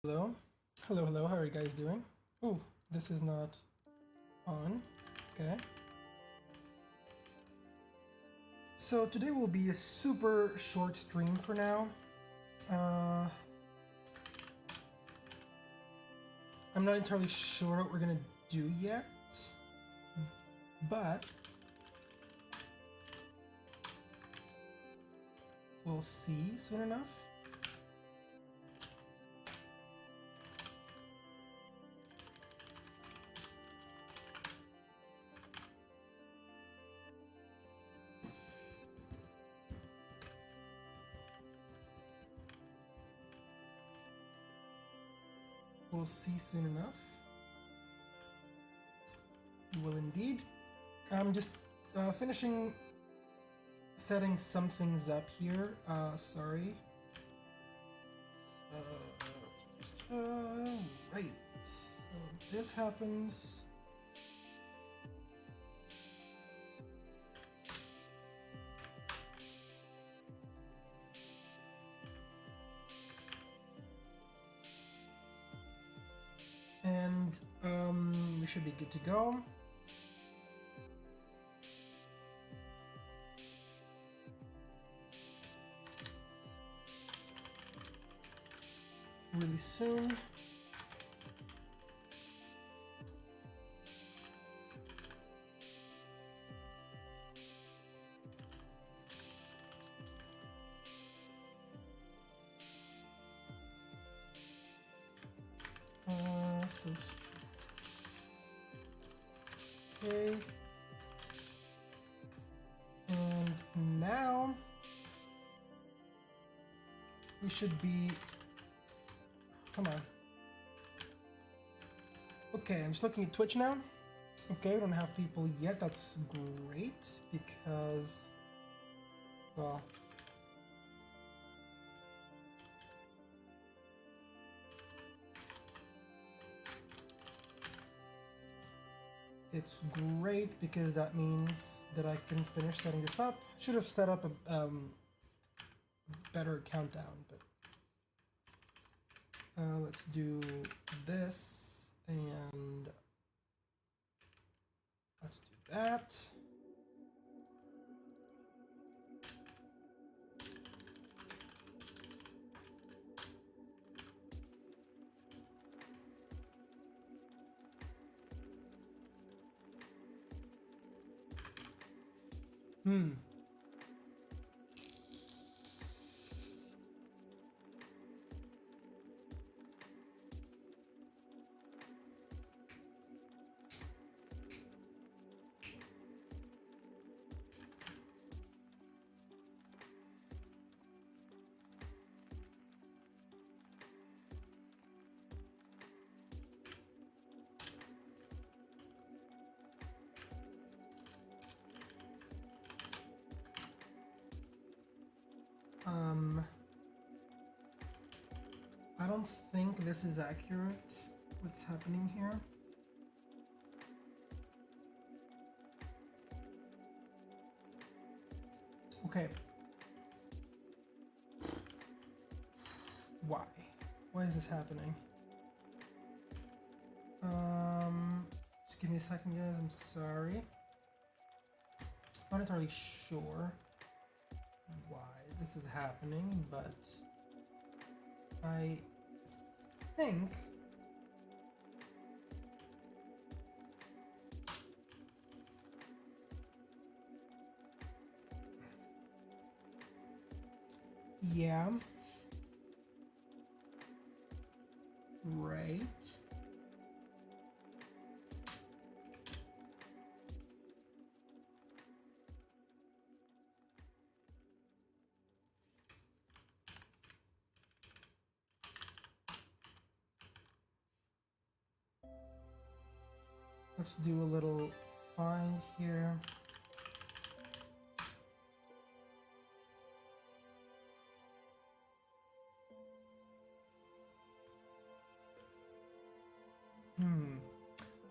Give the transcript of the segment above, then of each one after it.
Hello, hello, how are you guys doing? Oh, this is not on. Okay. So today will be a super short stream for now. I'm not entirely sure what we're gonna do yet, but we'll see soon enough. We'll see soon enough. We will indeed. I'm just finishing setting some things up here. Sorry. Right. So this happens. And we should be good to go. Really soon. Okay. And now we should be. Come on. Okay, I'm just looking at Twitch now. Okay, we don't have people yet. That's great because, well, it's great because that means that I can finish setting this up. Should have set up a better countdown, but let's do this and let's do that. I don't think this is accurate, what's happening here. Okay. Why? Why is this happening? Just give me a second, guys, I'm sorry. Not entirely sure why this is happening, but I think yeah, right. Let's do a little find here.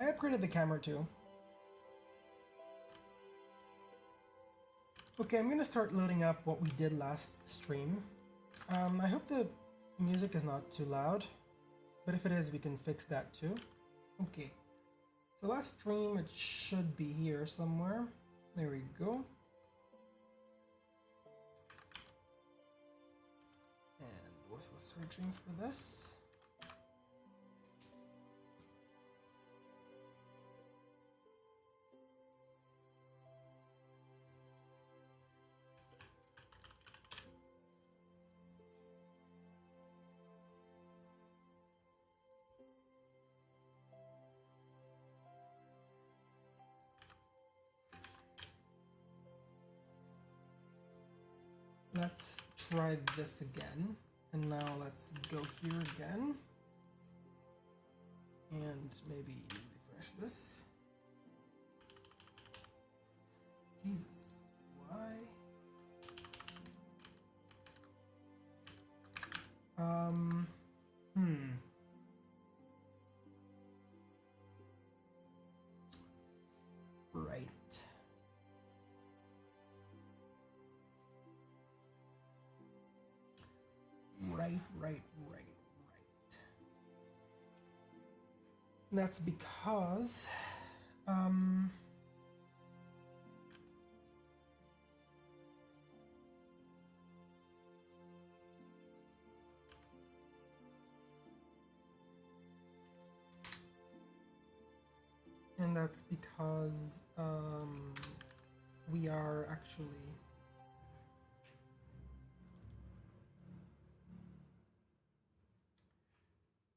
I upgraded the camera too. Okay, I'm gonna start loading up what we did last stream. I hope the music is not too loud. but if it is, we can fix that too. Okay, so last stream, it should be here somewhere. There we go. And was searching for this. Let's try this again. And now let's go here again. And maybe refresh this. Jesus, why? Right. Right. That's because and that's because we are actually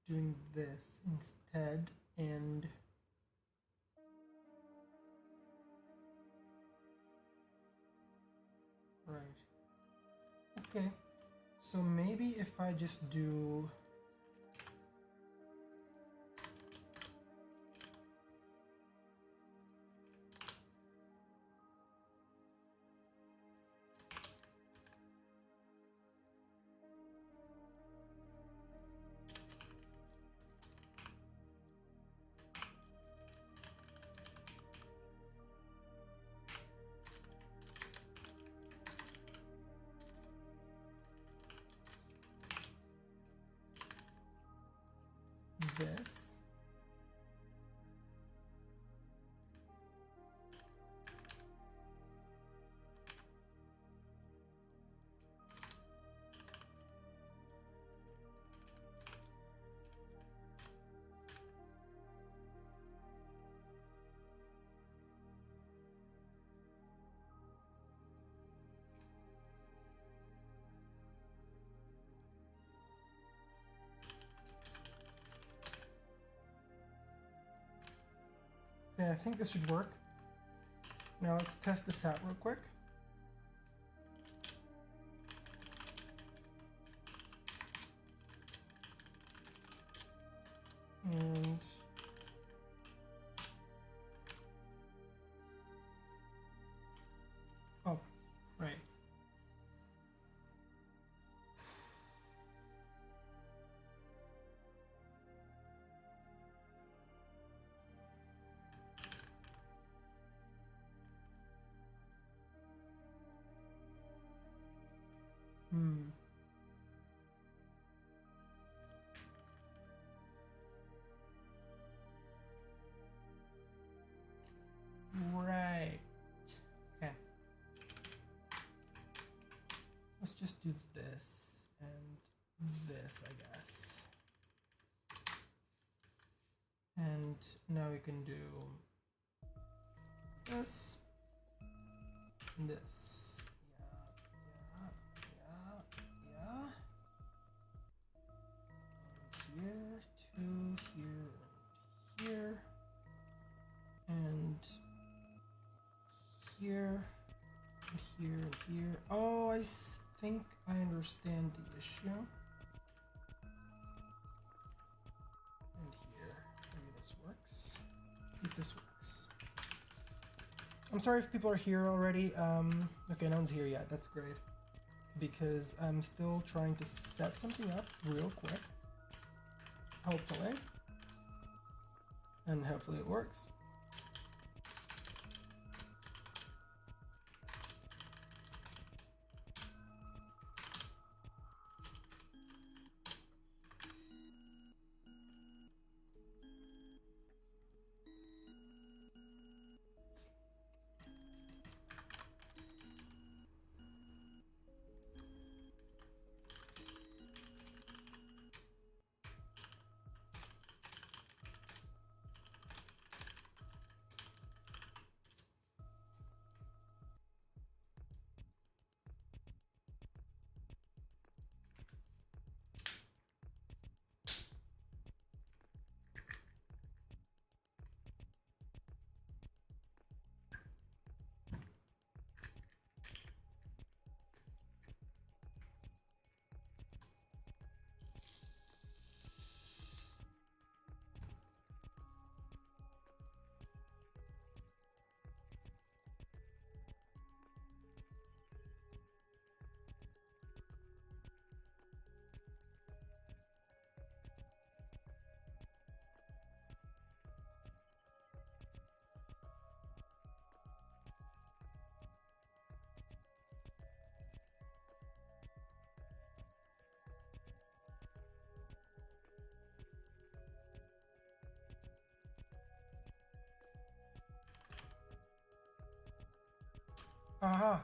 doing this instead, and right. Okay, so maybe if I just do this. Okay, I think this should work. Now let's test this out real quick. And oh, right. Right. Okay. Let's just do this and this, I guess. And now we can do this, and this. Yeah. And here, to here, and here. And here, and here, and here. Oh, I think I understand the issue. And here, maybe this works. See if this works. I'm sorry if people are here already. Okay, no one's here yet. That's great. Because I'm still trying to set something up real quick. Hopefully. And hopefully it works. Aha.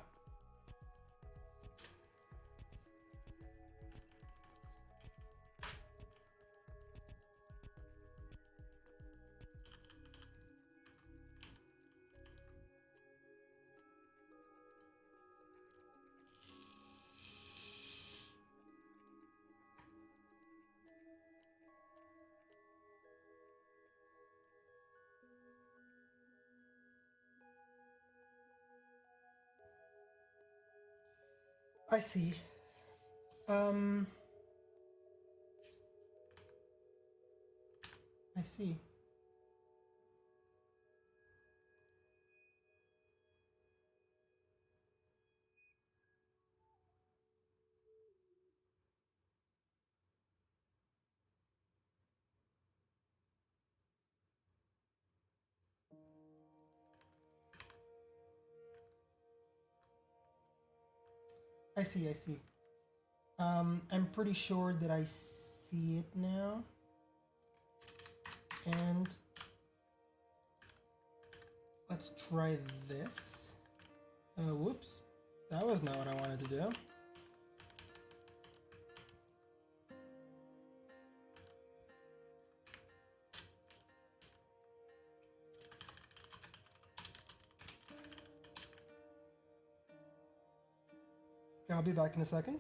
I see. I see. I see, I see. I'm pretty sure that I see it now. And let's try this. Whoops. That was not what I wanted to do. I'll be back in a second.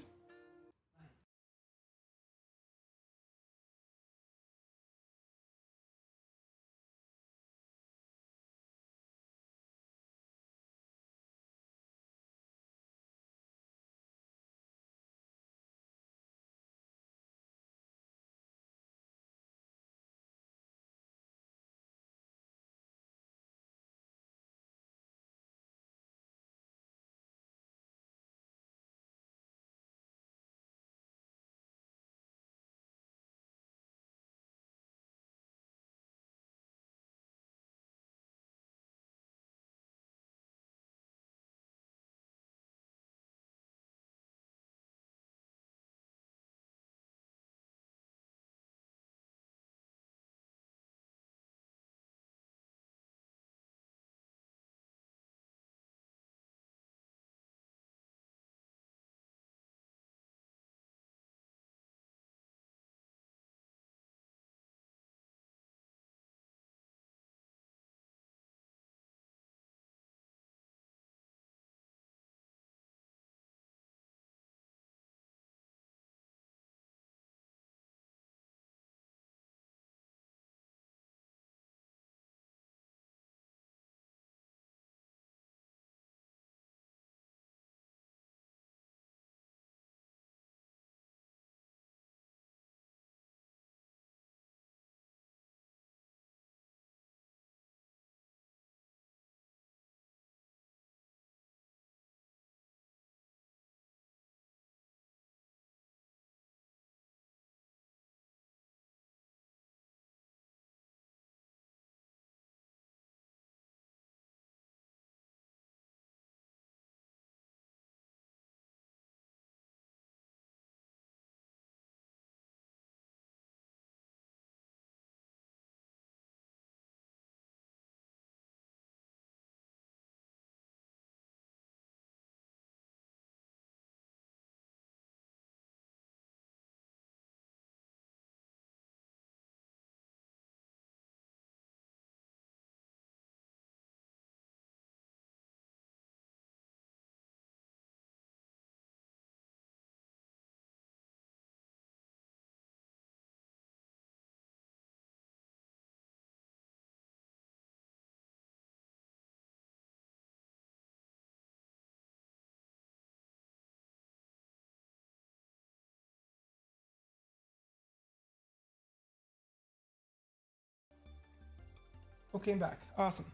Okay, I'm back. Awesome.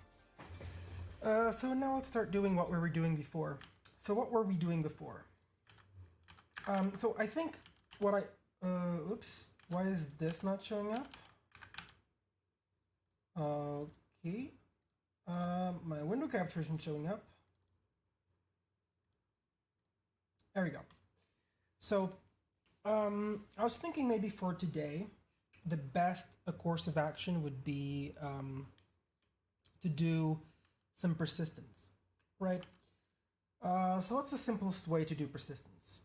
So now let's start doing what we were doing before. So what were we doing before? So I think what oops, why is this not showing up? Okay. My window capture isn't showing up. There we go. So I was thinking maybe for today, the best course of action would be to do some persistence, right? So what's the simplest way to do persistence?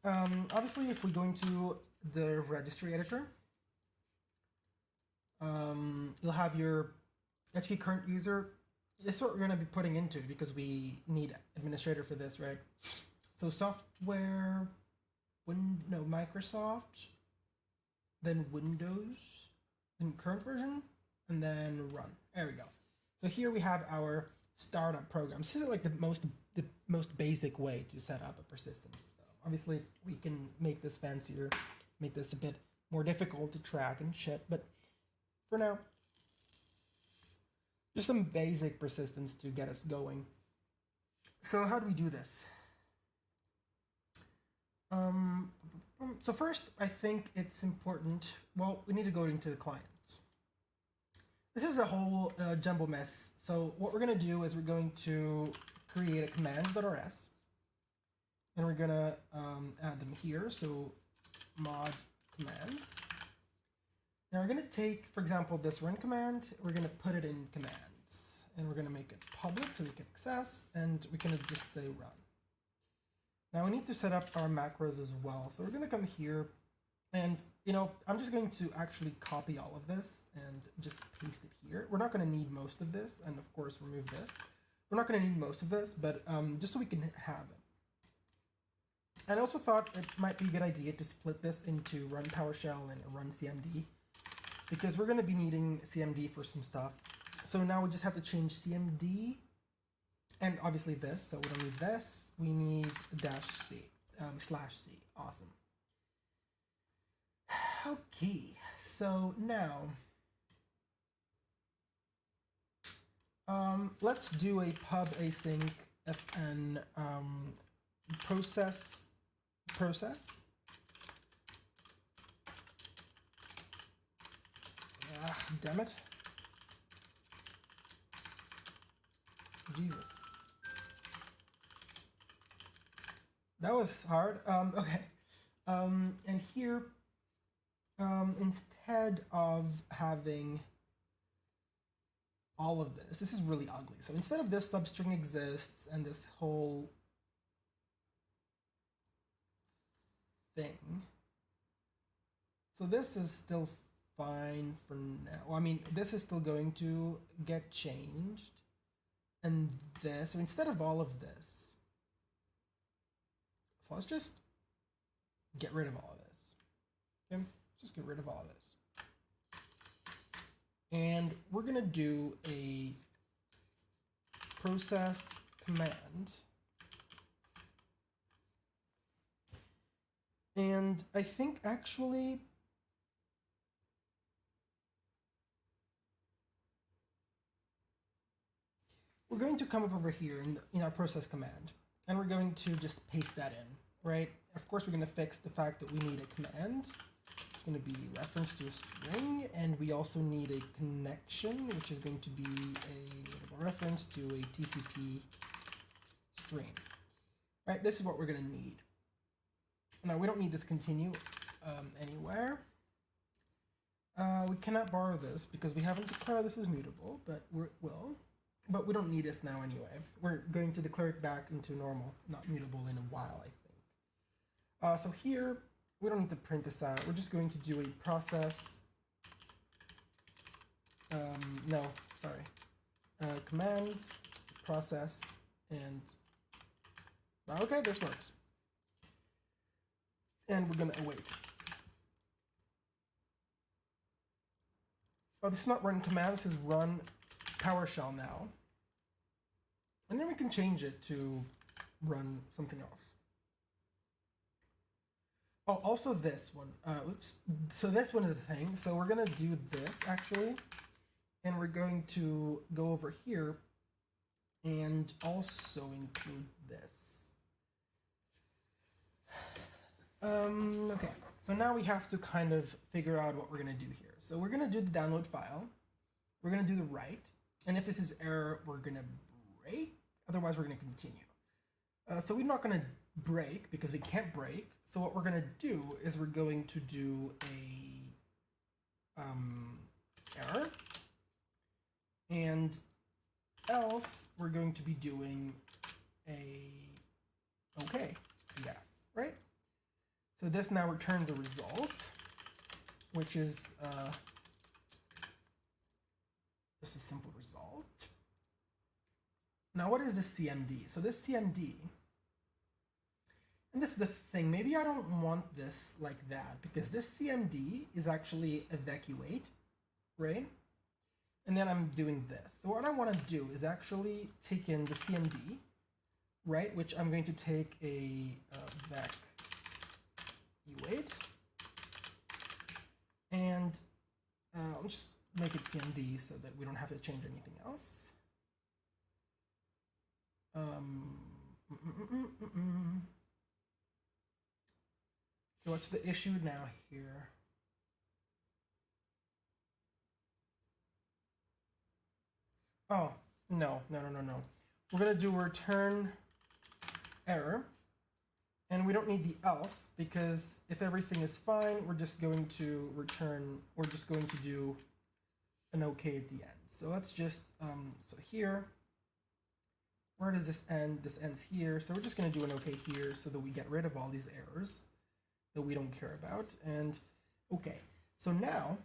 Obviously, if we go into the registry editor, you'll have your HK current user. This is what we're going to be putting into because we need administrator for this, right? So software, Microsoft, then Windows, then current version, and then run. There we go. So here we have our startup program. This is like the most basic way to set up a persistence. Obviously, we can make this fancier, make this a bit more difficult to track and shit, but for now, just some basic persistence to get us going. So how do we do this? So first, I think it's important, well, we need to go into the client. This is a whole jumble mess. So what we're going to do is we're going to create a commands.rs, and we're going to add them here. So mod commands. Now we're going to take, for example, this run command, we're going to put it in commands, and we're going to make it public so we can access, and we're going to just say run. Now we need to set up our macros as well. So we're going to come here, and I'm just going to actually copy all of this and just paste it here. We're not going to need most of this, and of course remove this. We're not going to need most of this, but just so we can have it. And I also thought it might be a good idea to split this into run PowerShell and run CMD, because we're going to be needing CMD for some stuff. So now we just have to change CMD, and obviously this, so we don't need this. We need -c, /c. Awesome. Okay, so now let's do a pub async fn process. Damn it. Jesus. That was hard. Okay. And here, instead of having all of this is really ugly. So instead of this substring exists and this whole thing, so this is still fine for now. Well, I mean, this is still going to get changed. And this, so instead of all of this, so let's just get rid of all of this. Okay, just get rid of all of this. And we're gonna do a process command. And I think actually we're going to come up over here in our process command, and we're going to just paste that in, right? Of course, we're going to fix the fact that we need a command. It's going to be reference to a string, and we also need a connection, which is going to be a reference to a TCP string. Right? This is what we're going to need. Now, we don't need this continue anywhere. We cannot borrow this because we haven't declared this as mutable, but we will. But we don't need this now anyway. We're going to declare it back into normal, not mutable in a while, I think. So here, we don't need to print this out. We're just going to do a process. Commands, process, and okay, this works. And we're going to await. Oh, this is not run command, this is run PowerShell now. And then we can change it to run something else. Oh, also this one. Oops. So this one is the thing. So we're going to do this actually. And we're going to go over here and also include this. Okay. So now we have to kind of figure out what we're going to do here. So we're going to do the download file. We're going to do the write. And if this is error, we're going to break. Otherwise, we're going to continue. So we're not going to break because we can't break. So what we're going to do is we're going to do a error. And else, we're going to be doing a this now returns a result, which is just a simple result. Now, what is this CMD? So this CMD, and this is the thing, maybe I don't want this like that, because this CMD is actually evacuate, right? And then I'm doing this. So what I want to do is actually take in the CMD, right? Which I'm going to take a evacuate, and I'll just make it CMD so that we don't have to change anything else. So what's the issue now here? Oh, no. We're going to do a return error, and we don't need the else, because if everything is fine, we're just going to do an OK at the end. So let's just, so here, where does this end? This ends here. So we're just going to do an OK here so that we get rid of all these errors that we don't care about. And OK, so now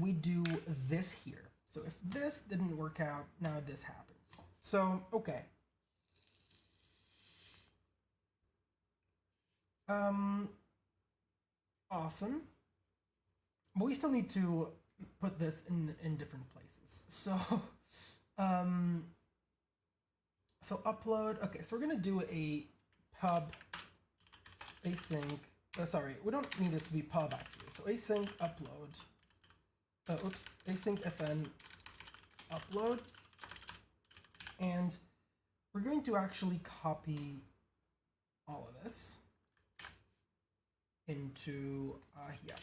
we do this here. So if this didn't work out, now this happens. So, OK. Awesome. But we still need to put this in different places. So, so upload. Okay, so we're gonna do a pub async. Sorry, we don't need this to be pub actually. So async upload. Async fn upload, and we're going to actually copy all of this into here.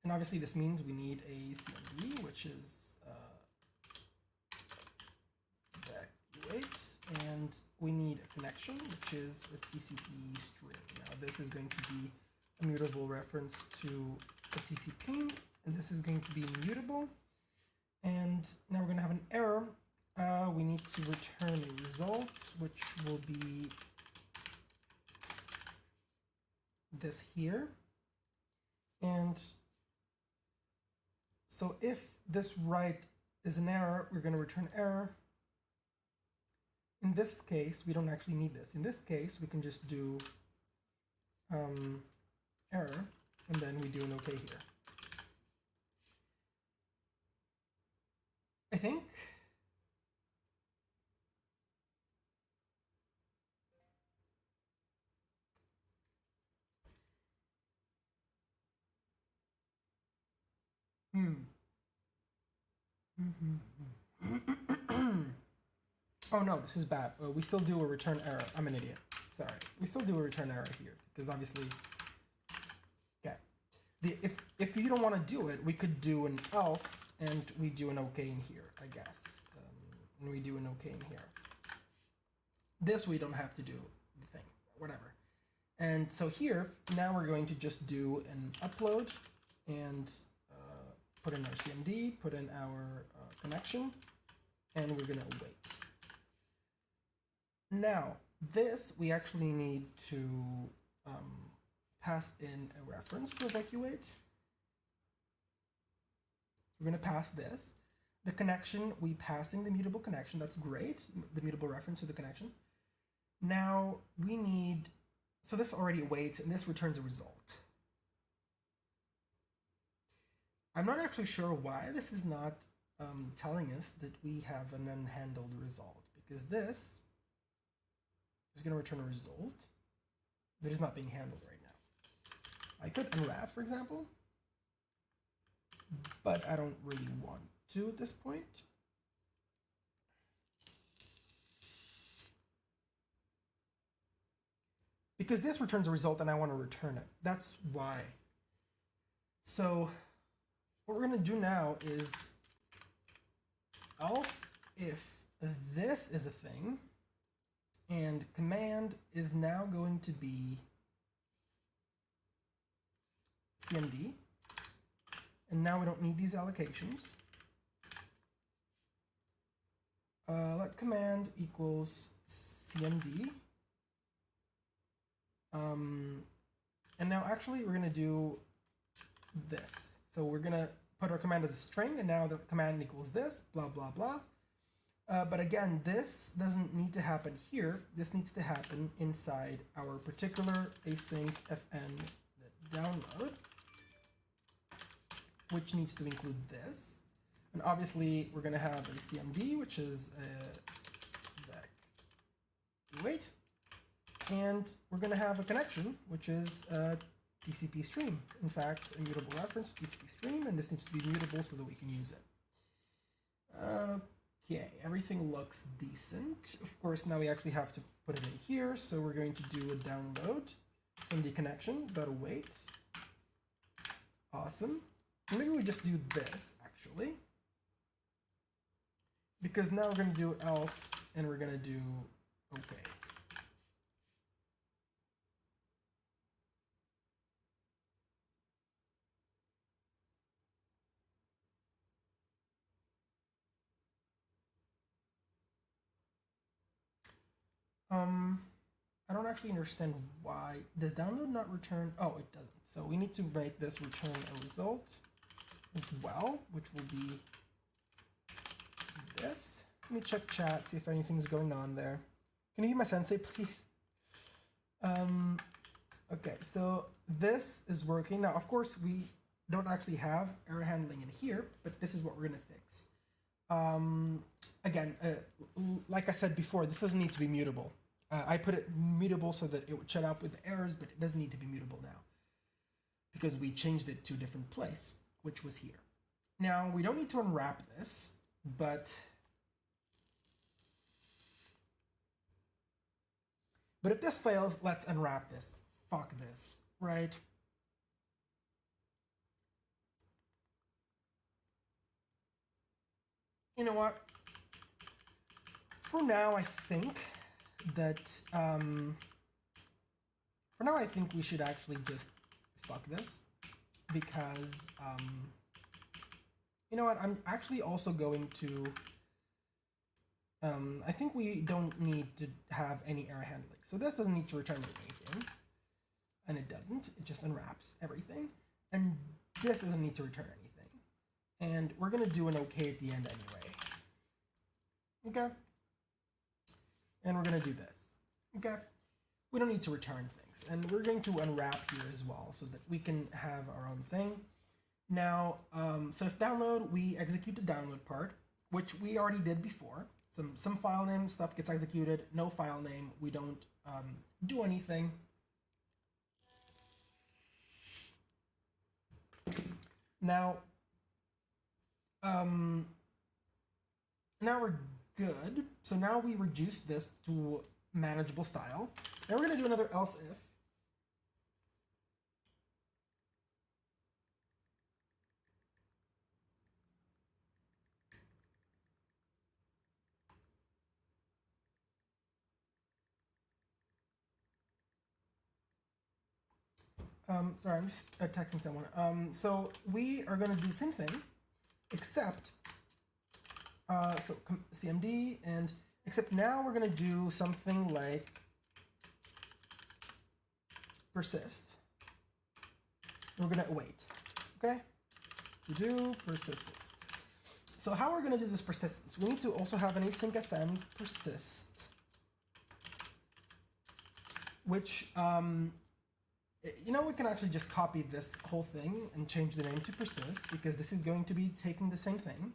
And obviously this means we need a CMD, which is evacuate, and we need a connection, which is a TCP string. Now this is going to be a mutable reference to a TCP, and this is going to be mutable. And now we're going to have an error. We need to return a result, which will be this here. And so if this write is an error, we're going to return error. In this case, we don't actually need this. In this case, we can just do error, and then we do an OK here. I think. Oh no, this is bad. We still do a return error. I'm an idiot. Sorry. We still do a return error here because obviously, okay. If you don't want to do it, we could do an else, and we do an OK in here, I guess. And we do an OK in here. This we don't have to do the thing, whatever. And so here, now we're going to just do an upload and put in our CMD, put in our connection, and we're going to wait. Now, this we actually need to pass in a reference to evacuate. We're going to pass this. The connection, we passing the mutable connection. That's great, the mutable reference to the connection. Now we need, so this already awaits, and this returns a result. I'm not actually sure why this is not telling us that we have an unhandled result, because this is going to return a result that is not being handled right now. I could unwrap, for example, but I don't really want to at this point. Because this returns a result and I want to return it. That's why. So what we're going to do now is else if this is a thing, and command is now going to be CMD. And now we don't need these allocations. Let command equals CMD. And now actually we're going to do this. So we're going to put our command as a string, and now the command equals this, blah, blah, blah. But again, this doesn't need to happen here. This needs to happen inside our particular async fn download, which needs to include this. And obviously, we're going to have a CMD, which is wait, and we're going to have a connection, which is a TCP stream. In fact, a mutable reference TCP stream, and this needs to be mutable so that we can use it. Okay, everything looks decent. Of course, now we actually have to put it in here, so we're going to do a download, CMD connection, .await. Awesome. Maybe we just do this, actually. Because now we're going to do else, and we're going to do okay. I don't actually understand why. Does download not return? Oh, it doesn't. So we need to make this return a result as well, which will be this. Let me check chat, see if anything's going on there. Can you be my sensei, please? Okay, so this is working. Now, of course, we don't actually have error handling in here, but this is what we're going to fix. Again, like I said before, this doesn't need to be mutable. I put it mutable so that it would shut up with the errors, but it doesn't need to be mutable now because we changed it to a different place, which was here. Now, we don't need to unwrap this, but if this fails, let's unwrap this. Fuck this, right? You know what? For now, I think that we should actually just fuck this because you know what, I'm actually also going to I think we don't need to have any error handling, so this doesn't need to return anything, and it doesn't, it just unwraps everything, and this doesn't need to return anything, and we're gonna do an okay at the end anyway. Okay. And we're going to do this. Okay. We don't need to return things. And we're going to unwrap here as well so that we can have our own thing. Now, so if download, we execute the download part, which we already did before. Some file name stuff gets executed. No file name. We don't do anything. Now, now we're good. So now we reduce this to manageable style. Now we're going to do another else if. Sorry, I'm just texting someone. So we are going to do the same thing, except so CMD, and except now we're going to do something like persist. We're going to await. Okay? To do persistence. So how we're going to do this persistence? We need to also have an async fn persist, which you know, we can actually just copy this whole thing and change the name to persist because this is going to be taking the same thing.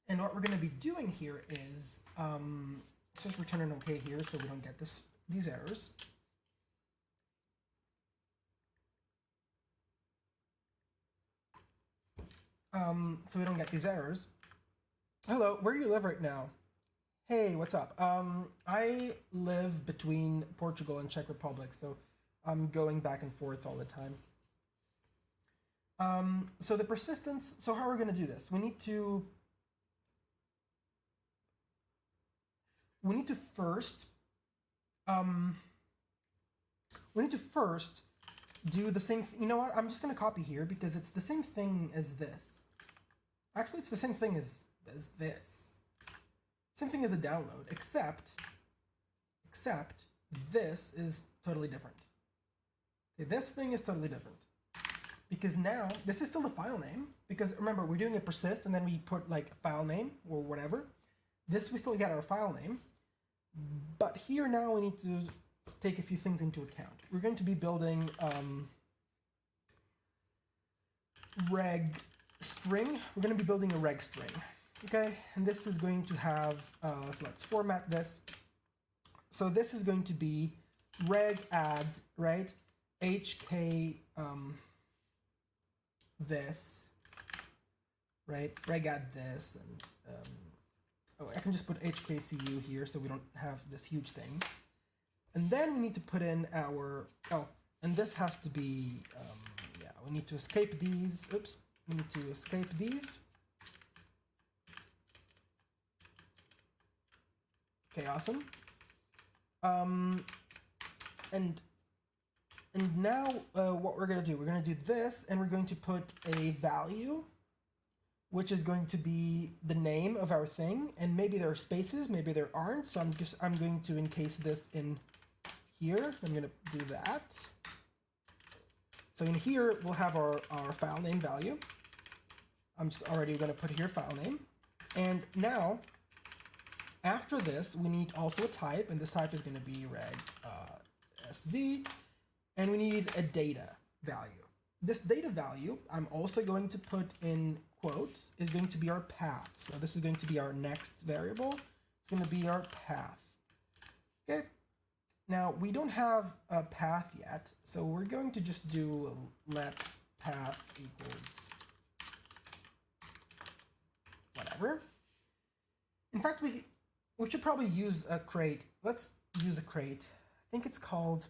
And what we're going to be doing here is let's just return an OK here so we don't get these errors. So we don't get these errors. Hello, where do you live right now? Hey, what's up? I live between Portugal and Czech Republic, so I'm going back and forth all the time. So the persistence, so how are we going to do this? We need to first do the same, you know what, I'm just going to copy here because it's the same thing as this. Actually, it's the same thing as this. Same thing as a download, except this is totally different. Okay, this thing is totally different. Because now, this is still the file name. Because remember, we're doing a persist and then we put like file name or whatever. This, we still get our file name. But here now we need to take a few things into account. We're going to be building reg string. We're going to be building a reg string. Okay, and this is going to have, so let's format this. So this is going to be reg add, right? HK this, right? Reg add this, and oh, I can just put HKCU here so we don't have this huge thing. And then we need to put in our, oh, and this has to be, yeah, we need to escape these. Oops, we need to escape these. Okay, awesome. And now what we're going to do, we're going to do this, and we're going to put a value, which is going to be the name of our thing, and maybe there are spaces, maybe there aren't, so I'm going to encase this in here. I'm going to do that. So in here, we'll have our file name value. I'm just already going to put here file name. And now, after this, we need also a type, and this type is going to be reg sz, and we need a data value. This data value, I'm also going to put in quotes, is going to be our path. So this is going to be our next variable. It's going to be our path. Okay. Now, we don't have a path yet, so we're going to just do let path equals whatever. In fact, we should probably use a crate. Let's use a crate. I think it's called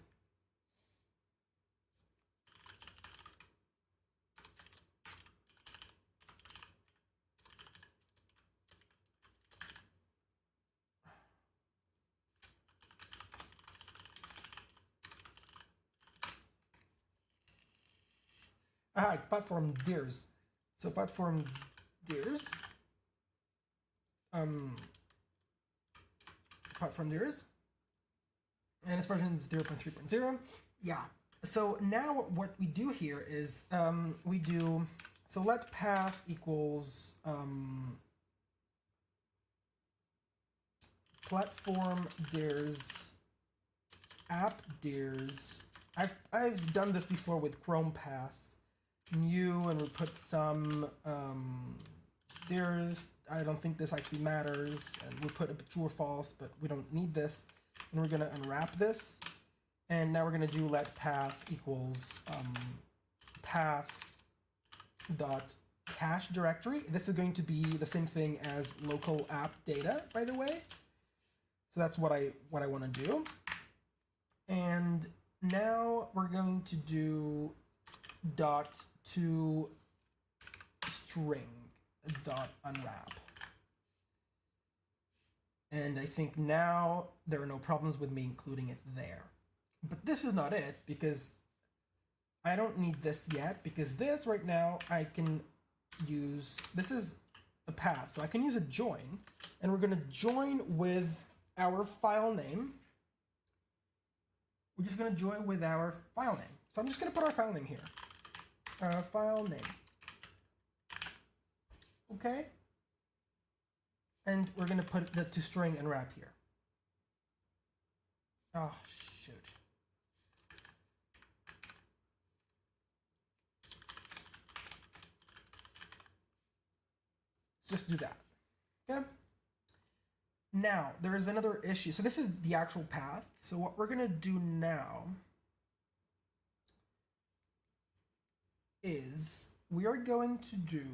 platform DIRs. So platform DIRs. Platform DIRs. And its version is 0.3.0. Yeah. So now what we do here is we do, so let path equals platform DIRs app DIRs. I've done this before with Chrome Pass. New, and we put some DIRs. I don't think this actually matters, and we put a true or false, but we don't need this. And we're going to unwrap this, and now we're going to do let path equals path dot cache directory. This is going to be the same thing as local app data, by the way. So that's what I want to do. And now we're going to do dot to string dot unwrap. And I think now there are no problems with me including it there. But this is not it, because I don't need this yet, because this right now I can use, this is a path, so I can use a join, and we're going to join with our file name. We're just going to join with our file name. So I'm just going to put our file name here. File name. Okay. And we're going to put the toString unwrap here. Oh, shoot. Let's just do that. Okay. Now, there is another issue. So this is the actual path. So what we're going to do now is we are going to do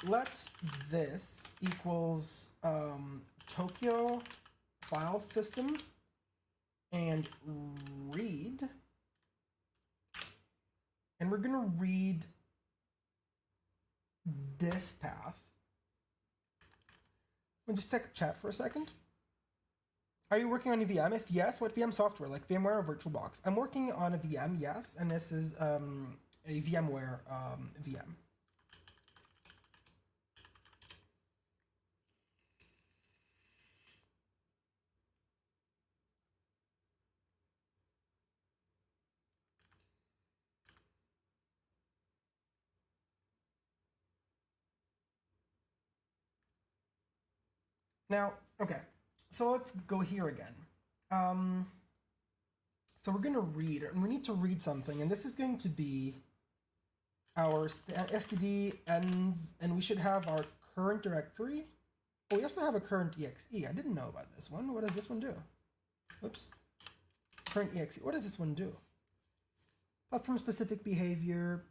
let this equals Tokyo file system and read, and we're going to read this path. Let me just check chat for a second. Are you working on a VM? If yes, what VM software, like VMware or VirtualBox? I'm working on a VM, yes, and this is a VMware VM. Now, okay, so let's go here again. So we're going to read, and we need to read something, and this is going to be our std, and we should have our current directory. Oh, we also have a current exe. I didn't know about this one. What does this one do? Oops. Current exe. What does this one do? Platform specific behavior.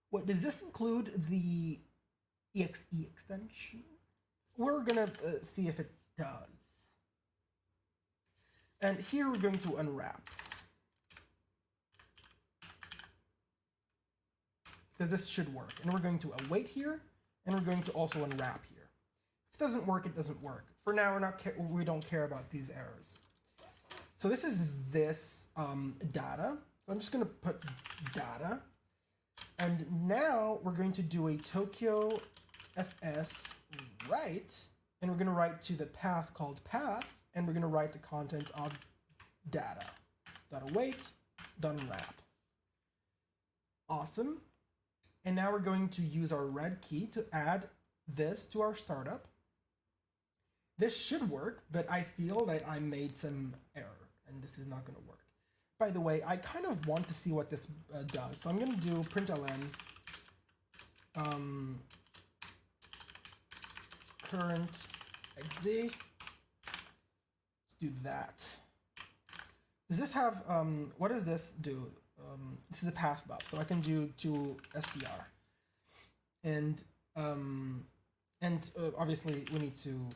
What does this include? The exe extension? We're gonna see if it does. And here we're going to unwrap, because this should work. And we're going to await here, and we're going to also unwrap here. If it doesn't work, it doesn't work. For now, we don't care about these errors. So this is this data. So I'm just going to put data. And now we're going to do a Tokyo FS write, and we're going to write to the path called path, and we're going to write the contents of data. .await, .unwrap. Awesome. And now we're going to use our red key to add this to our startup. This should work, but I feel that I made some error, and this is not going to work. By the way, I kind of want to see what this does. So I'm going to do println current exe. Let's do that. Does this have, what does this do? This is a path buff, so I can do to str. And obviously we need to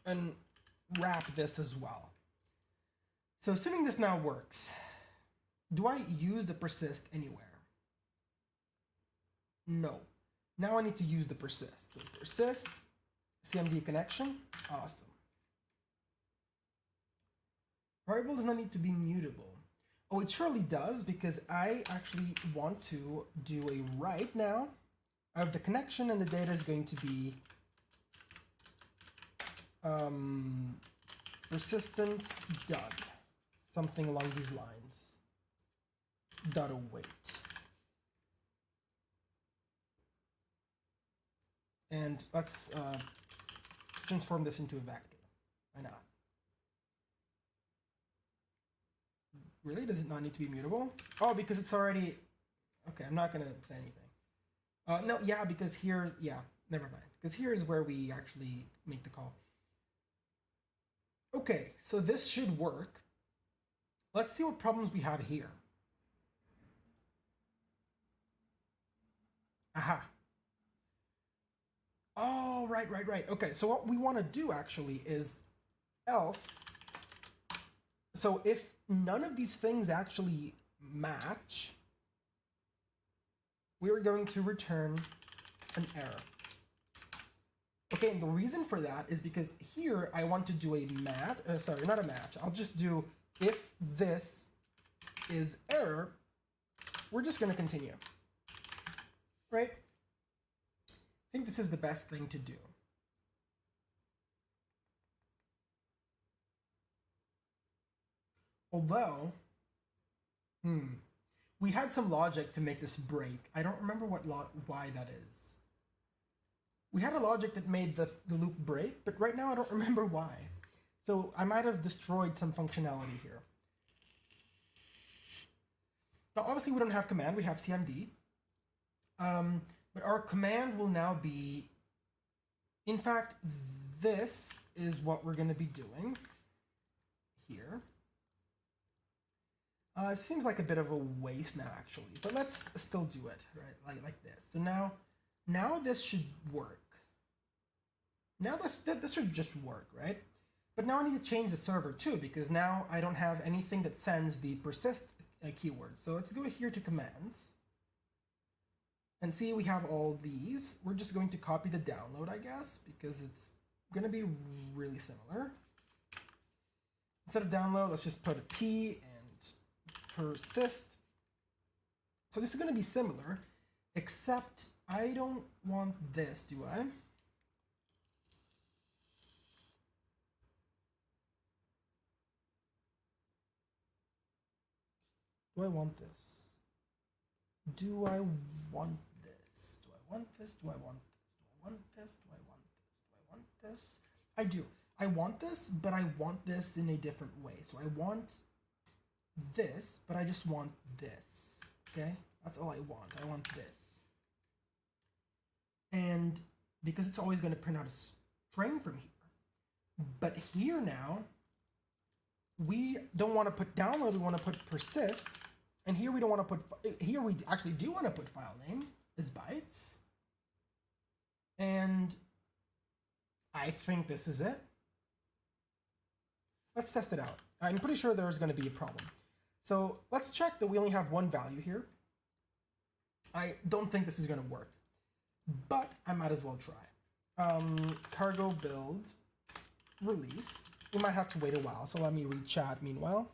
unwrap this as well. So assuming this now works, do I use the persist anywhere? No. Now I need to use the persist. So persist, CMD connection, awesome. Variable does not need to be mutable. Oh, it surely does, because I actually want to do a write now of the connection, and the data is going to be persistence done. Something along these lines. .await. And let's transform this into a vector. Why not? Really? Does it not need to be mutable? Oh, because it's already... Okay, I'm not going to say anything. No, yeah, because here... Yeah, never mind. Because here is where we actually make the call. Okay, so this should work. Let's see what problems we have here. Aha. Oh, right. Okay, so what we want to do actually is else. So if none of these things actually match, we are going to return an error. Okay, and the reason for that is because here I want to do a match. Sorry, not a match. I'll just do if this is error, we're just going to continue. Right? I think this is the best thing to do. Although, we had some logic to make this break. I don't remember why that is. We had a logic that made the loop break, but right now I don't remember why. So I might have destroyed some functionality here. Now obviously we don't have command, we have CMD. But our command will now be, in fact, this is what we're going to be doing here. It seems like a bit of a waste now, actually, but let's still do it, right? Like this. So now this should work. Now this should just work, right? But now I need to change the server too, because now I don't have anything that sends the persist keyword. So let's go here to commands. And see, we have all these. We're just going to copy the download, I guess, because it's going to be really similar. Instead of download, let's just put a P and persist. So this is going to be similar, except I don't want this, do I? Do I want this? Do I want this? Do I want this? Do I want this? Do I want this? Do I want this? Do I want this? I do. I want this, but I want this in a different way. So I want this, but I just want this. Okay? That's all I want. I want this. And because it's always going to print out a string from here. But here now, we don't want to put download, we want to put persist. And here we don't want to put, here we actually do want to put file name as bytes. And I think this is it. Let's test it out. I'm pretty sure there's going to be a problem. So let's check that we only have one value here. I don't think this is going to work, but I might as well try. Cargo build release. We might have to wait a while, so let me read chat meanwhile.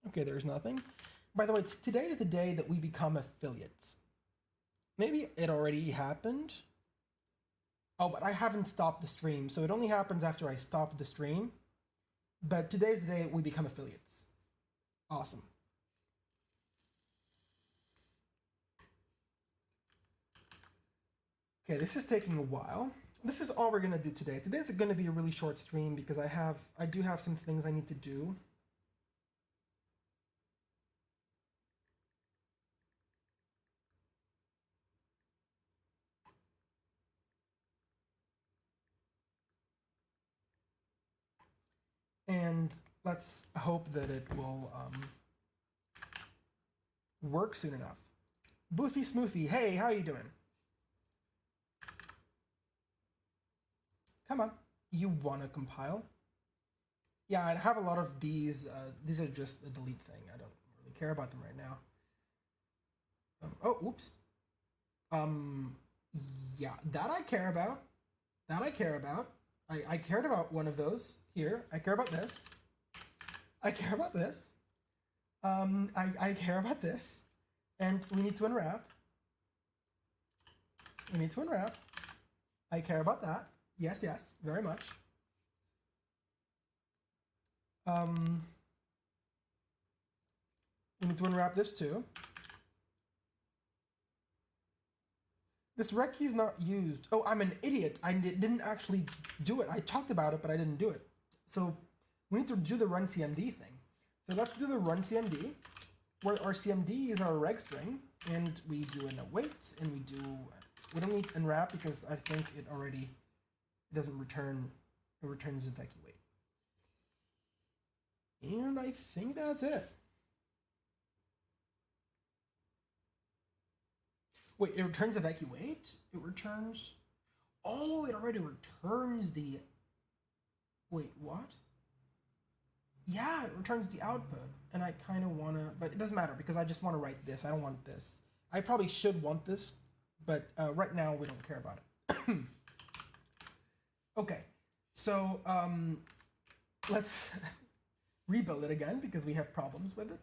Okay, there's nothing. By the way, today is the day that we become affiliates. Maybe it already happened. Oh, but I haven't stopped the stream, so it only happens after I stop the stream. But today's the day we become affiliates. Awesome. Okay, this is taking a while. This is all we're gonna do today. Today's gonna be a really short stream because I do have some things I need to do. And let's hope that it will work soon enough. Boofy Smoofy, hey, how you doing? Come on, you want to compile? Yeah, I have a lot of these. These are just a delete thing. I don't really care about them right now. Oh, oops. Yeah, that I care about. That I care about. I cared about one of those here. I care about this. I care about this. I care about this. And we need to unwrap. We need to unwrap. I care about that. Yes, yes, very much. We need to unwrap this too. This rec key is not used. Oh, I'm an idiot. I didn't actually do it. I talked about it, but I didn't do it. So we need to do the run CMD thing. So let's do the run CMD, where our CMD is our reg string, and we do an await, and we don't need unwrap because I think it doesn't return, it returns evacuate. And I think that's it. Wait, it returns evacuate? It returns... Oh, it already returns the... Wait, what? Yeah, it returns the output. And I kind of want to... But it doesn't matter because I just want to write this. I don't want this. I probably should want this, but right now we don't care about it. Okay, so let's rebuild it again because we have problems with it.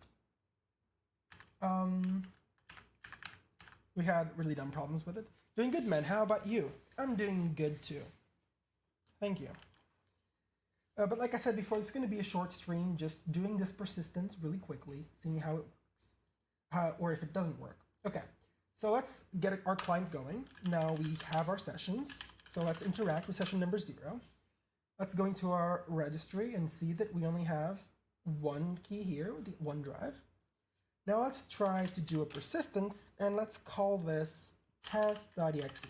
We had really dumb problems with it. Doing good, man. How about you? I'm doing good too. Thank you. But like I said before, this is going to be a short stream, just doing this persistence really quickly, seeing how it works, or if it doesn't work. Okay, so let's get our client going. Now we have our sessions. So let's interact with session number 0. Let's go into our registry and see that we only have one key here, the OneDrive. Now let's try to do a persistence, and let's call this test.exe.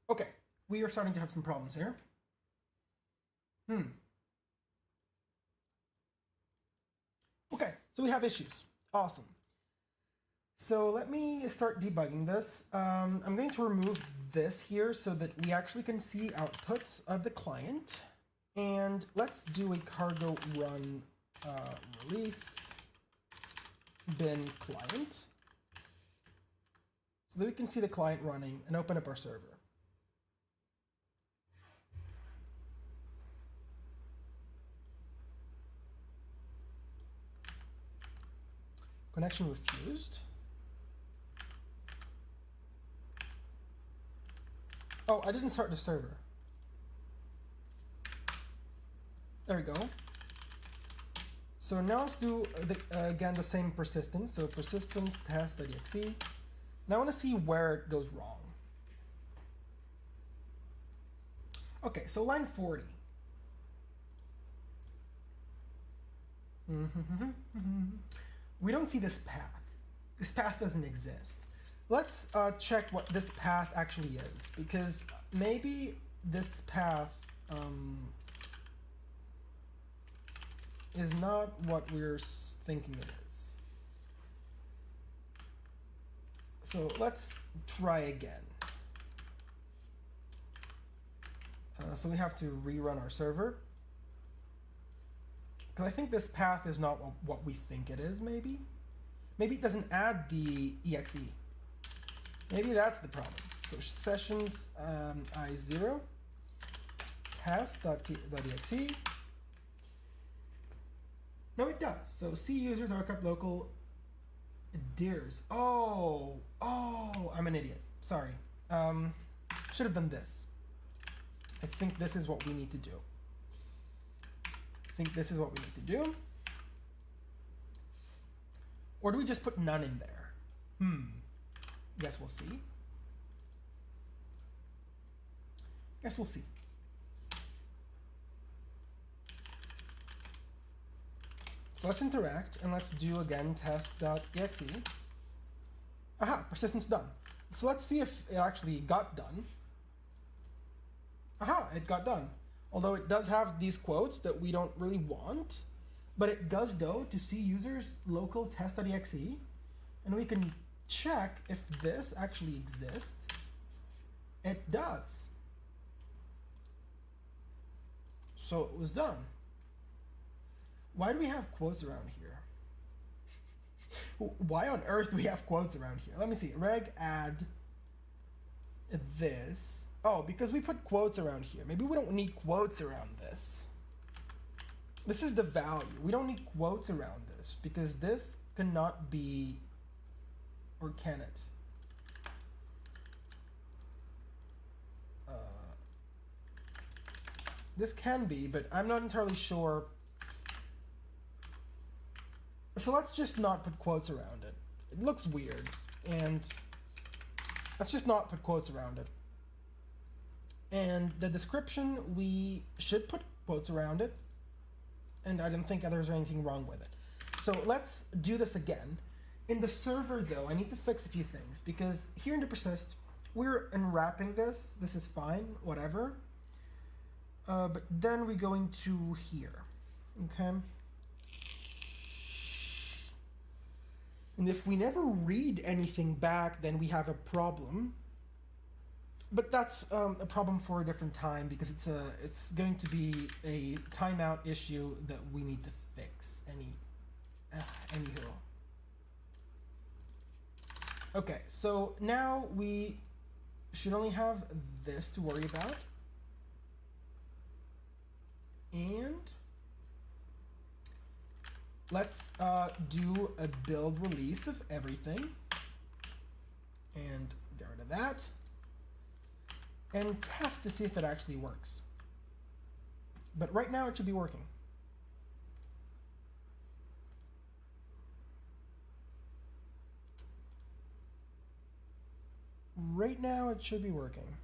Okay, we are starting to have some problems here. Okay, so we have issues. Awesome. So let me start debugging this. I'm going to remove this here so that we actually can see outputs of the client. And let's do a cargo run release bin client so that we can see the client running and open up our server. Connection refused. Oh, I didn't start the server. There we go. So now let's do again the same persistence. So persistence test.exe. Now I want to see where it goes wrong. Okay, so line 40. We don't see this path. This path doesn't exist. Let's check what this path actually is, because maybe this path is not what we're thinking it is. So let's try again. So we have to rerun our server, because I think this path is not what we think it is. Maybe it doesn't add the exe. Maybe that's the problem. So sessions I0 test.exe. No, it does. So C users archive local dirs. Oh, I'm an idiot. Sorry. Should have done this. I think this is what we need to do. Or do we just put none in there? Guess we'll see. So let's interact and let's do again test.exe. Aha, persistence done. So let's see if it actually got done. Aha, it got done. Although it does have these quotes that we don't really want, but it does go to C users local test.exe, and we can check if this actually exists. It does. So it was done. Why do we have quotes around here? Why on earth do we have quotes around here? Let me see. Reg add this. Oh, because we put quotes around here. Maybe we don't need quotes around this. This is the value. We don't need quotes around this because this cannot be, or can it? This can be, but I'm not entirely sure. So let's just not put quotes around it. It looks weird, and let's just not put quotes around it. And the description, we should put quotes around it, and I don't think there's anything wrong with it. So let's do this again. In the server, though, I need to fix a few things, because here in the persist, we're unwrapping this. This is fine, whatever. But then we go into here, okay? And if we never read anything back, then we have a problem. But that's a problem for a different time, because it's going to be a timeout issue that we need to fix. Anywho. Okay, so now we should only have this to worry about. And let's do a build release of everything. And get rid of that. And test to see if it actually works. But right now it should be working. Right now it should be working.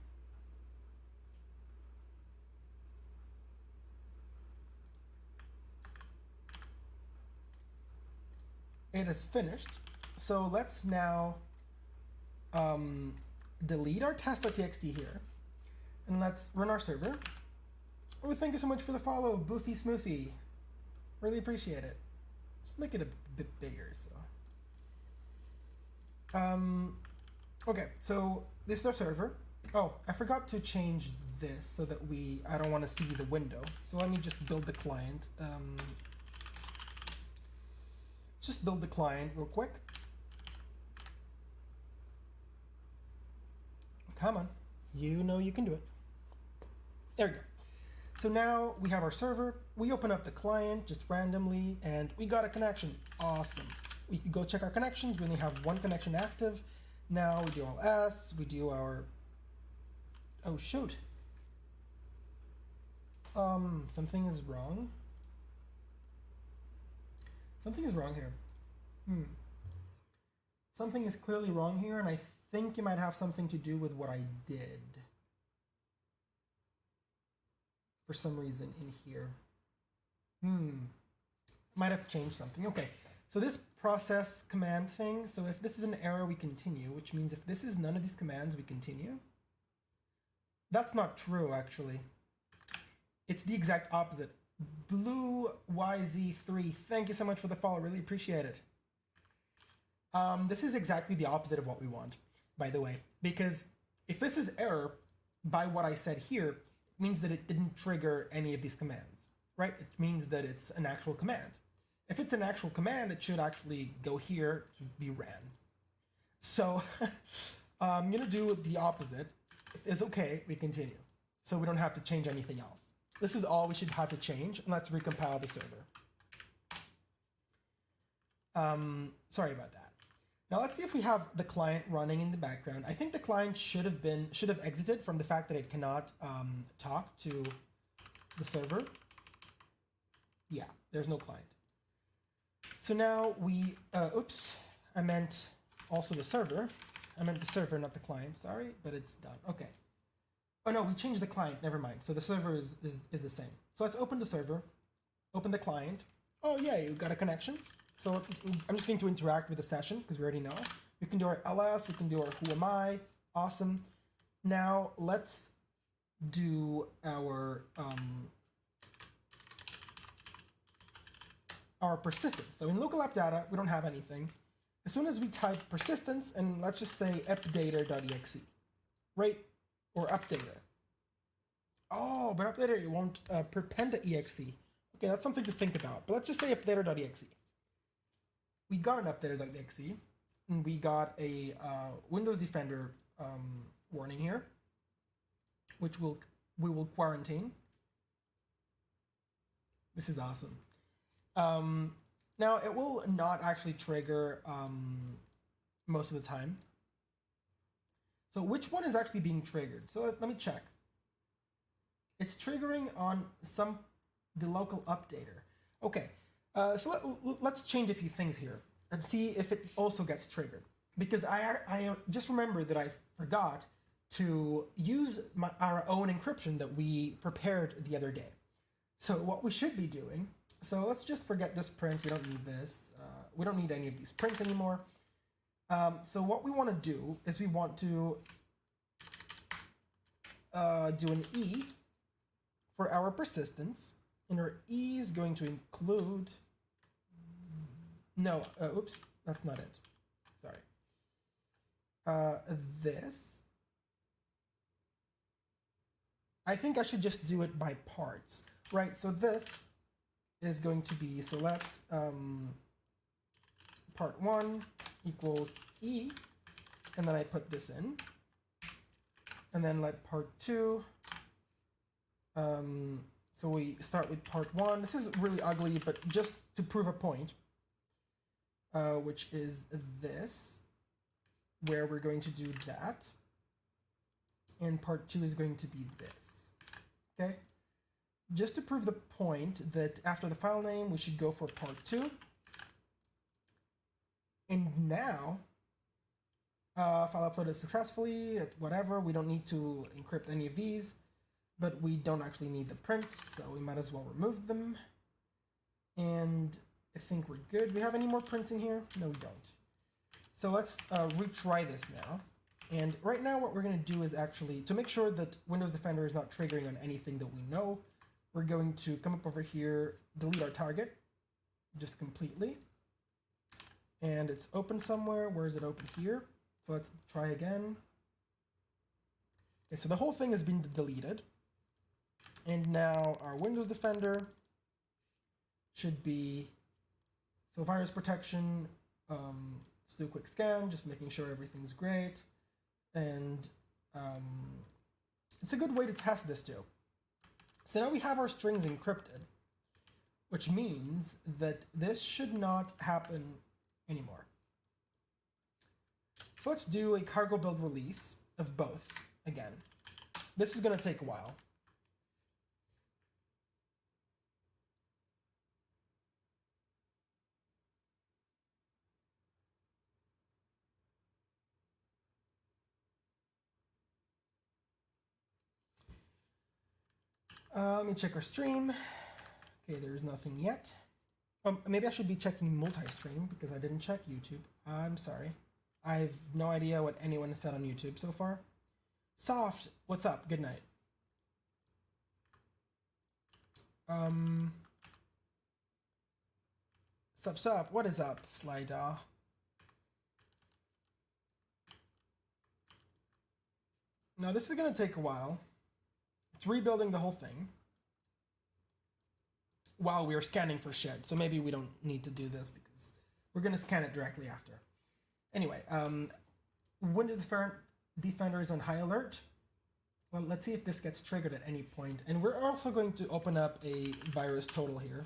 It is finished. So let's now delete our test.txt here. And let's run our server. Oh, thank you so much for the follow, Boofy Smoofy. Really appreciate it. Just make it a bit bigger, so. Okay, so this is our server. Oh, I forgot to change this so that I don't want to see the window. So let me just build the client. Just build the client real quick. Come on, you know you can do it. There we go. So now we have our server. We open up the client just randomly, and we got a connection. Awesome. We can go check our connections. We only have one connection active. Now we do all S. We do our... Oh, shoot. Something is wrong. Something is wrong here. Something is clearly wrong here, and I think it might have something to do with what I did. For some reason in here. Might have changed something. Okay, so this process command thing, so if this is an error, we continue, which means if this is none of these commands, we continue. That's not true, actually. It's the exact opposite. Blue YZ3, thank you so much for the follow, really appreciate it. This is exactly the opposite of what we want, by the way, because if this is error by what I said here, it means that it didn't trigger any of these commands, right? It means that it's an actual command. If it's an actual command, it should actually go here to be ran. So I'm gonna do the opposite. If it's okay, we continue. So we don't have to change anything else. This is all we should have to change, and let's recompile the server. Sorry about that. Now let's see if we have the client running in the background. I think the client should have exited from the fact that it cannot talk to the server. Yeah, there's no client. So now we, oops, I meant also the server. I meant the server, not the client, sorry, but it's done. Okay. Oh no, we changed the client, never mind. So the server is the same. So let's open the server, open the client. Oh yeah, you got a connection. So I'm just going to interact with the session because we already know. We can do our ls, we can do our who am I, awesome. Now let's do our persistence. So in local app data, we don't have anything. As soon as we type persistence, and let's just say updater.exe, right? Or updater. Oh, but updater, it won't prepend the exe. Okay, that's something to think about. But let's just say updater.exe. We got an updater.exe, and we got a Windows Defender warning here, which we will quarantine. This is awesome. Now, it will not actually trigger most of the time. So which one is actually being triggered? So let me check. It's triggering on the local updater. Okay, so let's change a few things here and see if it also gets triggered. Because I just remembered that I forgot to use our own encryption that we prepared the other day. So what we should be doing, so let's just forget this print, we don't need this. We don't need any of these prints anymore. So what we want to do is we want to do an E for our persistence, and our E is going to include, no, oops, that's not it, sorry. This, I think I should just do it by parts, right? So this is going to be, so let's, part 1 equals E, and then I put this in, and then let part 2, so we start with part 1. This is really ugly, but just to prove a point, which is this, where we're going to do that, and part 2 is going to be this, okay? Just to prove the point that after the file name, we should go for part 2. And now, file uploaded successfully, whatever, we don't need to encrypt any of these, but we don't actually need the prints, so we might as well remove them. And I think we're good. Do we have any more prints in here? No, we don't. So let's retry this now. And right now what we're gonna do is actually, to make sure that Windows Defender is not triggering on anything that we know, we're going to come up over here, delete our target, just completely. And it's open somewhere. Where is it open? Here. So let's try again. Okay, so the whole thing has been deleted. And now our Windows Defender should be, so virus protection, let's do a quick scan, just making sure everything's great. And it's a good way to test this too. So now we have our strings encrypted, which means that this should not happen anymore. So let's do a cargo build release of both again. This is going to take a while. Let me check our stream. Okay, there's nothing yet. Maybe I should be checking multi-stream because I didn't check YouTube. I'm sorry. I have no idea what anyone has said on YouTube so far. Soft, what's up? Good night. Sup, what is up, Slider? Now this is gonna take a while. It's rebuilding the whole thing while we are scanning for shit, so maybe we don't need to do this because we're gonna scan it directly after. Anyway, Windows Defender is on high alert. Well, let's see if this gets triggered at any point. And we're also going to open up a virus total here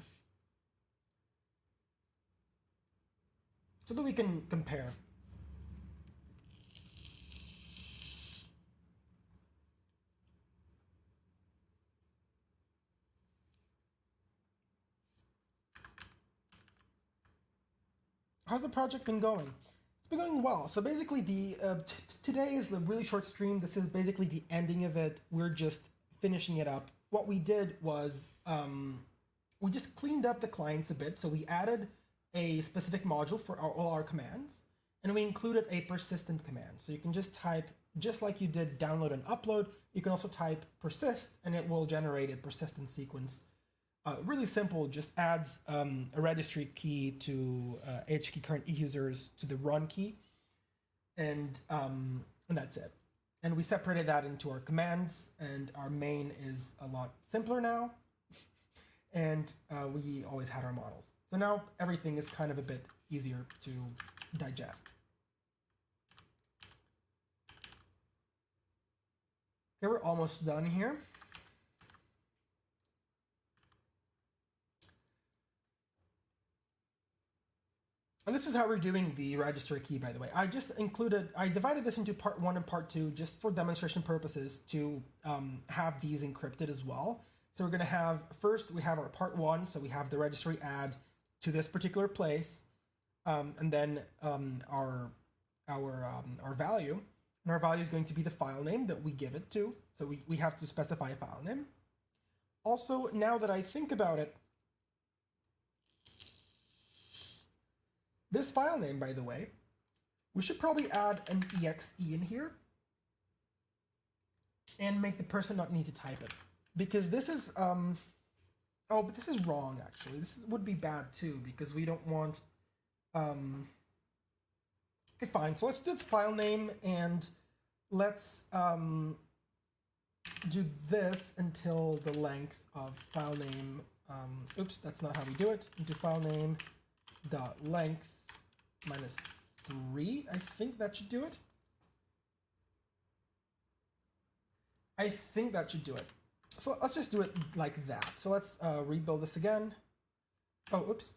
so that we can compare. How's the project been going? It's been going well. So basically, today is a really short stream. This is basically the ending of it. We're just finishing it up. What we did was we just cleaned up the clients a bit. So we added a specific module for all our commands, and we included a persistent command. So you can just type, just like you did download and upload, you can also type persist, and it will generate a persistent sequence. Really simple, just adds a registry key to HKey current users to the run key, and that's it. And we separated that into our commands, and our main is a lot simpler now, and we always had our models. So now everything is kind of a bit easier to digest. Okay, we're almost done here. And this is how we're doing the register key, by the way. I divided this into part 1 and part 2 just for demonstration purposes to have these encrypted as well. So we're going to have, first we have our part 1, so we have the registry add to this particular place, and then our value. And our value is going to be the file name that we give it to. So we have to specify a file name. Also, now that I think about it, this file name, by the way, we should probably add an exe in here and make the person not need to type it. Because this is, but this is wrong, actually. Would be bad, too, because we don't want, okay, fine. So let's do the file name, and let's do this until the length of file name, oops, that's not how we do it, into file name dot length -3. I think that should do it. I think that should do it. So let's just do it like that. So let's rebuild this again. Oh, oops.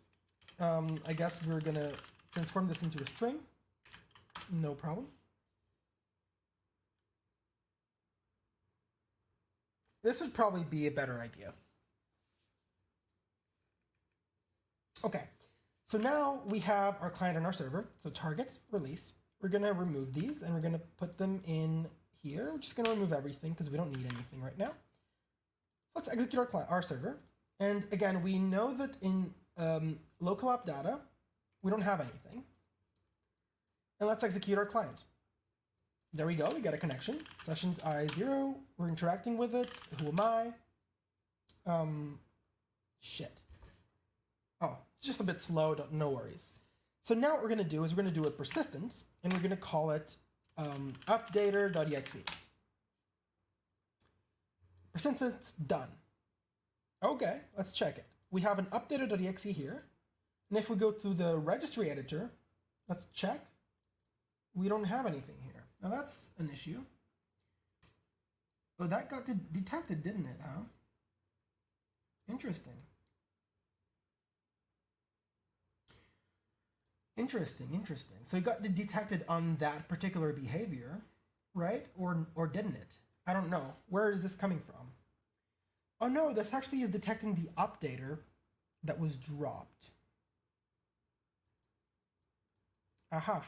I guess we're gonna transform this into a string. No problem. This would probably be a better idea. Okay. So now we have our client and our server. So targets, release. We're going to remove these, and we're going to put them in here. We're just going to remove everything because we don't need anything right now. Let's execute our server. And again, we know that in local app data, we don't have anything. And let's execute our client. There we go. We got a connection. Sessions I0. We're interacting with it. Who am I? Shit. Oh, it's just a bit slow, no worries. So now what we're going to do is we're going to do a persistence, and we're going to call it updater.exe. Persistence done. Okay, let's check it. We have an updater.exe here, and if we go to the registry editor, let's check. We don't have anything here. Now that's an issue. Oh, that got detected, didn't it, huh? Interesting. Interesting. So it got detected on that particular behavior, right? Or didn't it? I don't know. Where is this coming from? Oh no, this actually is detecting the updater that was dropped. Aha.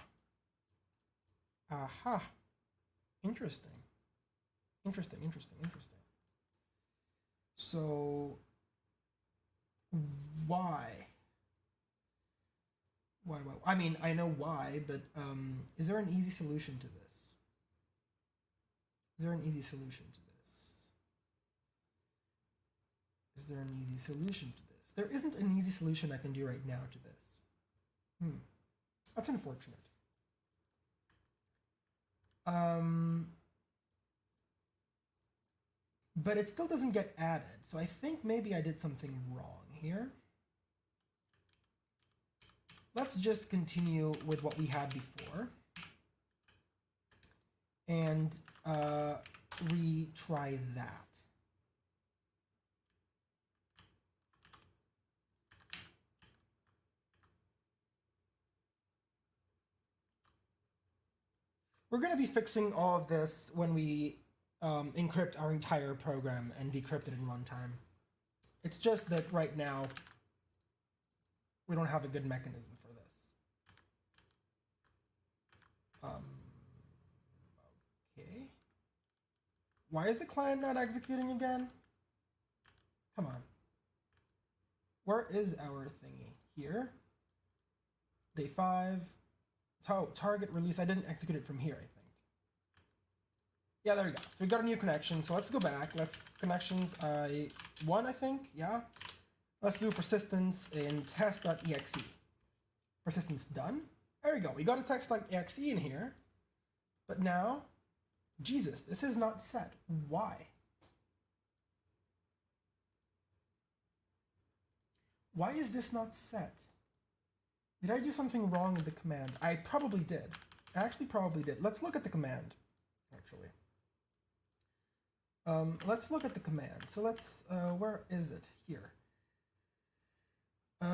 Interesting. So why? Why? I mean, I know why, but is there an easy solution to this? Is there an easy solution to this? Is there an easy solution to this? There isn't an easy solution I can do right now to this. That's unfortunate. But it still doesn't get added, so I think maybe I did something wrong here. Let's just continue with what we had before and retry that. We're going to be fixing all of this when we encrypt our entire program and decrypt it in runtime. It's just that right now we don't have a good mechanism for this. Okay. Why is the client not executing again? Come on. Where is our thingy? Here. Day 5. Target release. I didn't execute it from here, I think. Yeah, there we go. So we got a new connection. So let's go back. Let's connections I1, I think. Yeah. Let's do persistence in test.exe. Persistence done. There we go. We got a text.exe in here. But now, Jesus, this is not set. Why? Why is this not set? Did I do something wrong with the command? I probably did. I actually probably did. Let's look at the command, actually. Let's look at the command. So let's, where is it? Here.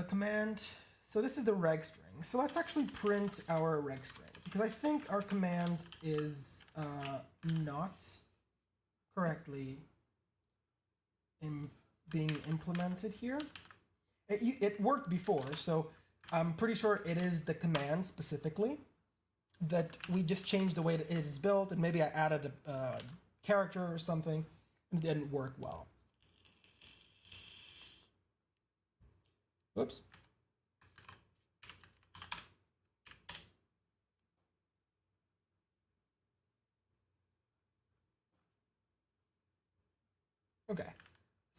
Command, so this is the reg string. So let's actually print our reg string, because I think our command is not correctly being implemented here. It worked before, so I'm pretty sure it is the command specifically that we just changed the way that it is built, and maybe I added a character or something, and it didn't work well. Oops. Okay,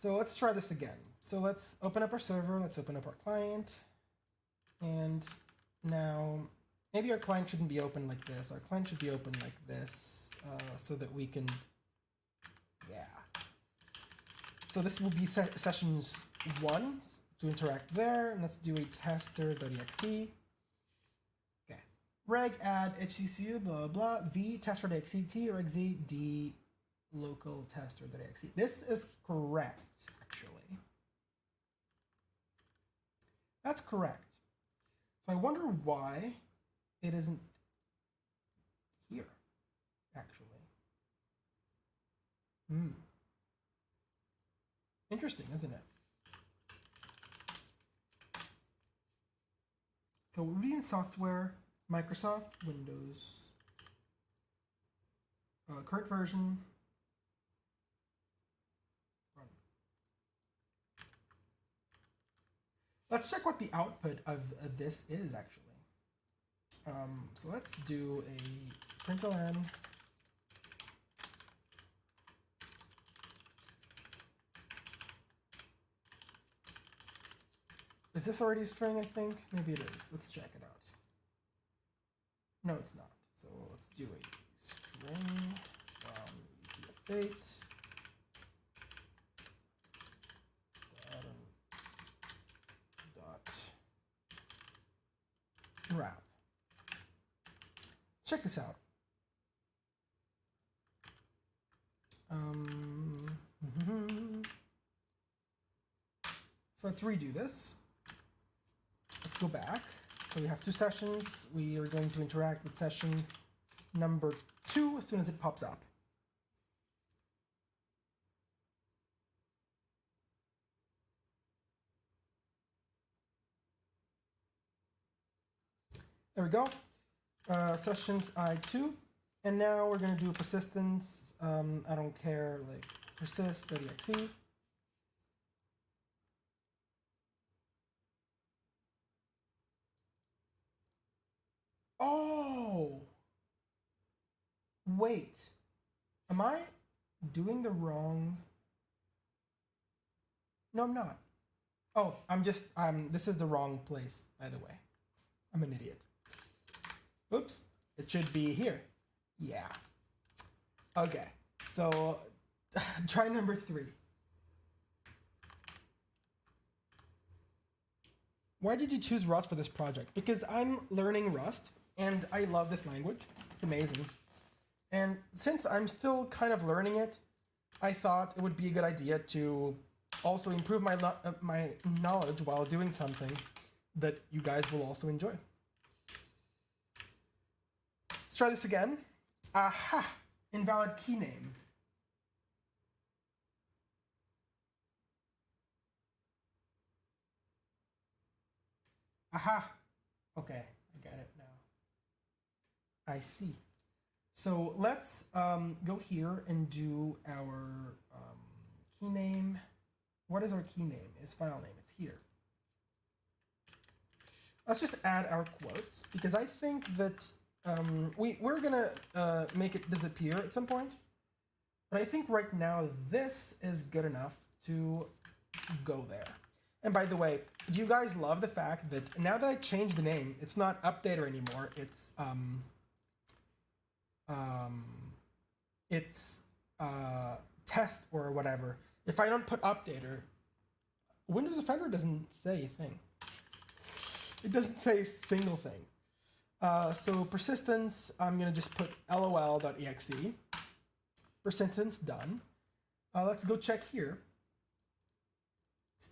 so let's try this again. So let's open up our server, let's open up our client, and now maybe our client shouldn't be open like this. Our client should be open like this, so that we can, yeah. So this will be sessions 1 to interact there, and let's do a tester.exe. Okay, reg add hccu blah blah v tester.exe t reg z d local tester.exe. This is correct, actually. That's correct. So I wonder why it isn't here, actually. Interesting, isn't it? So we'll be in software, Microsoft, Windows, current version, run. Let's check what the output of this is, actually. So let's do a println. Is this already a string, I think? Maybe it is. Let's check it out. No, it's not. So let's do a string from UTF-8. Dot wrap. Check this out. So let's redo this. Let's go back. So we have 2 sessions. We are going to interact with session number 2 as soon as it pops up. There we go. Sessions I2. And now we're going to do persistence. I don't care, like persist.exe. Oh, wait. Am I doing the wrong? No, I'm not. Oh, this is the wrong place, by the way. I'm an idiot. Oops, it should be here. Yeah. Okay, so try number 3. Why did you choose Rust for this project? Because I'm learning Rust, and I love this language. It's amazing. And since I'm still kind of learning it, I thought it would be a good idea to also improve my knowledge while doing something that you guys will also enjoy. Let's try this again. Aha! Invalid key name. Aha! Okay, I get it now. I see. So let's go here and do our key name. What is our key name? Is file name. It's here. Let's just add our quotes because I think that we're gonna make it disappear at some point. But I think right now this is good enough to go there. And by the way, do you guys love the fact that now that I changed the name, it's not updater anymore, it's test or whatever. If I don't put updater, Windows Defender doesn't say a thing. It doesn't say a single thing. So persistence, I'm gonna just put lol.exe. Persistence done. Let's go check here.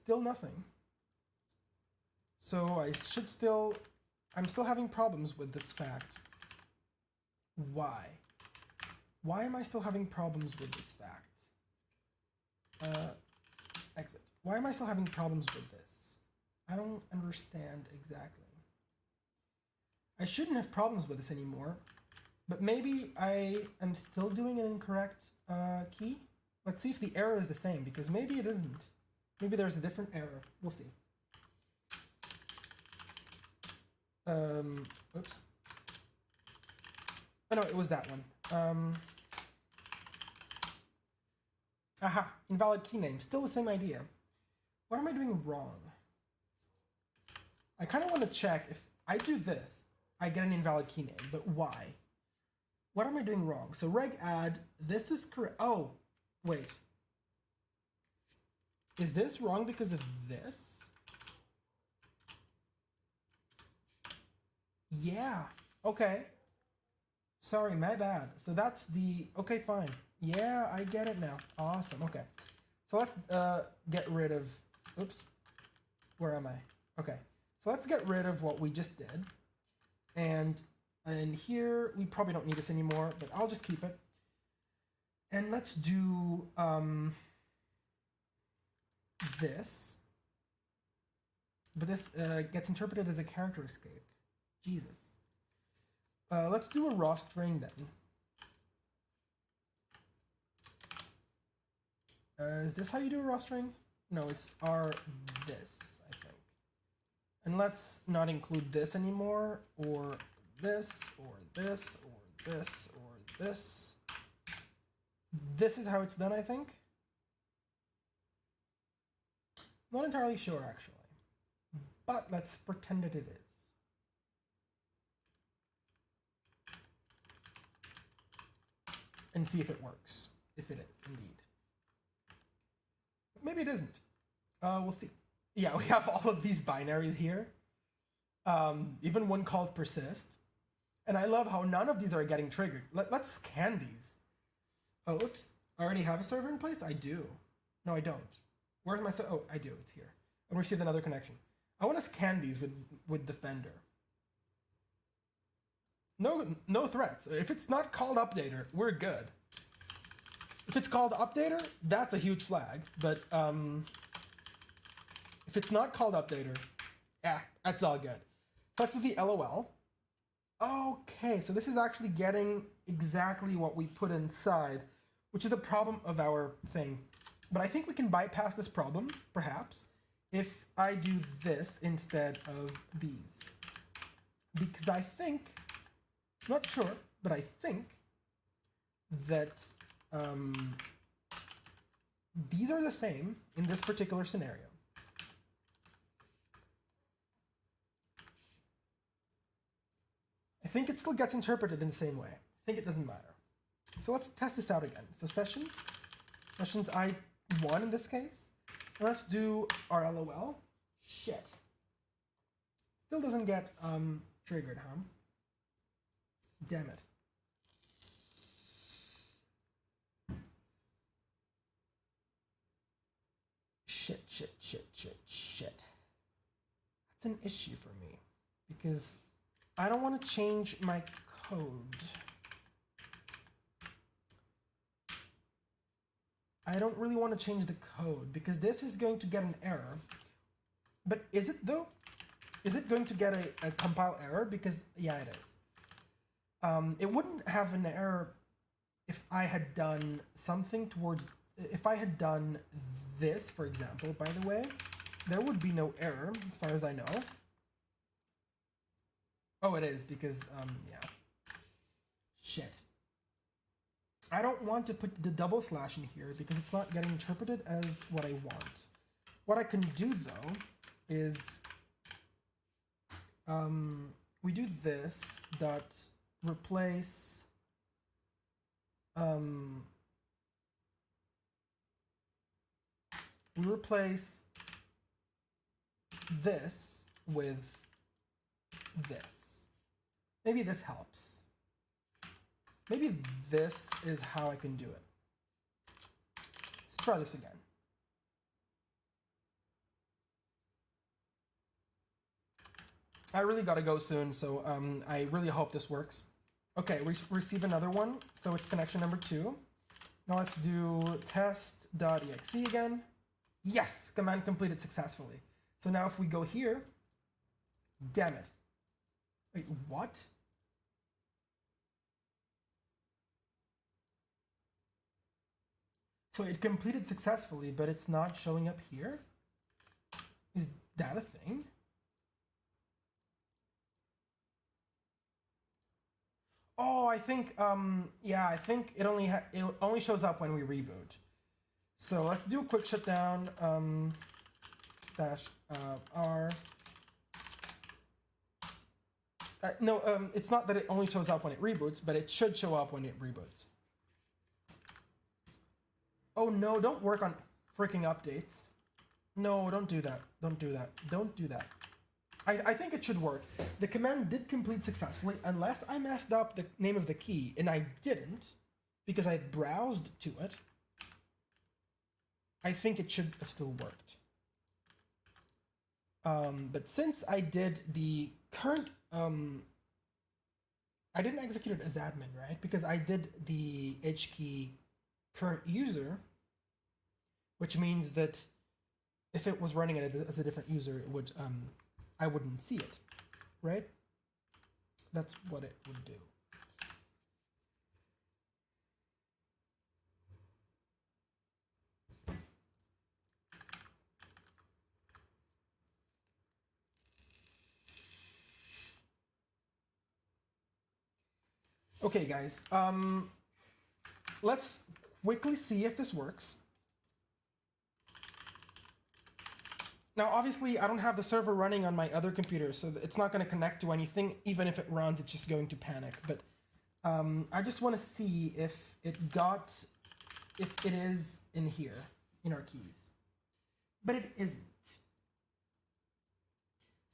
Still nothing. So I'm still having problems with this fact. Why? Why am I still having problems with this fact? Exit. Why am I still having problems with this? I don't understand exactly. I shouldn't have problems with this anymore, but maybe I am still doing an incorrect key. Let's see if the error is the same, because maybe it isn't. Maybe there's a different error. We'll see. Oops. Oh no, it was that one. Aha, invalid key name. Still the same idea. What am I doing wrong? I kind of want to check if I do this, I get an invalid key name, but why? What am I doing wrong? So reg add, this is correct. Oh, wait. Is this wrong because of this? Yeah, okay. Sorry, my bad. So that's the, okay, fine. Yeah, I get it now. Awesome, okay. So let's get rid of, oops, where am I? Okay, so let's get rid of what we just did. And in here, we probably don't need this anymore, but I'll just keep it. And let's do this. But this gets interpreted as a character escape. Jesus. Let's do a raw string then. Is this how you do a raw string? No, it's R this, I think. And let's not include this anymore, or this, or this, or this, or this. This is how it's done, I think. Not entirely sure, actually. But let's pretend that it is. And see if it works. If it is, indeed. But maybe it isn't. We'll see. Yeah, we have all of these binaries here. Even one called persist. And I love how none of these are getting triggered. Let's scan these. Oh, oops. I already have a server in place? I do. No, I don't. Where's my server? Oh, I do. It's here. I received another connection. I want to scan these with Defender. No threats. If it's not called updater, we're good. If it's called updater, that's a huge flag. But if it's not called updater, yeah, that's all good. Let's do the LOL. Okay, so this is actually getting exactly what we put inside, which is a problem of our thing. But I think we can bypass this problem, perhaps, if I do this instead of these. Because I think I'm not sure, but I think that these are the same in this particular scenario. I think it still gets interpreted in the same way. I think it doesn't matter. So let's test this out again. So sessions I1 in this case. And let's do our LOL. Shit. Still doesn't get triggered, huh? Damn it. Shit. That's an issue for me because I don't want to change my code. I don't really want to change the code because this is going to get an error. But is it though? Is it going to get a compile error? Because yeah, it is. It wouldn't have an error if I had done something towards, if I had done this, for example, by the way, there would be no error as far as I know. Oh, it is because, yeah. Shit. I don't want to put the double slash in here because it's not getting interpreted as what I want. What I can do though is we do this dot replace we replace this with this. Maybe this helps. Maybe this is how I can do it. Let's try this again. I really gotta go soon, so I really hope this works. Okay, we receive another one, so it's connection number 2. Now let's do test.exe again. Yes, command completed successfully. So now if we go here, damn it. Wait, what? So it completed successfully, but it's not showing up here? Is that a thing? Oh, I think, yeah, I think it only shows up when we reboot. So let's do a quick shutdown, -r. No, it's not that it only shows up when it reboots, but it should show up when it reboots. Oh no, don't work on freaking updates. No, don't do that. Don't do that. Don't do that. I think it should work. The command did complete successfully, unless I messed up the name of the key, and I didn't, because I browsed to it. I think it should have still worked. But since I did the current, I didn't execute it as admin, right? Because I did the HKey current user, which means that if it was running it as a different user, it would, I wouldn't see it, right? That's what it would do. Okay, guys, let's quickly see if this works. Now, obviously, I don't have the server running on my other computer, so it's not going to connect to anything. Even if it runs, it's just going to panic. But I just want to see if it is in here, in our keys. But it isn't.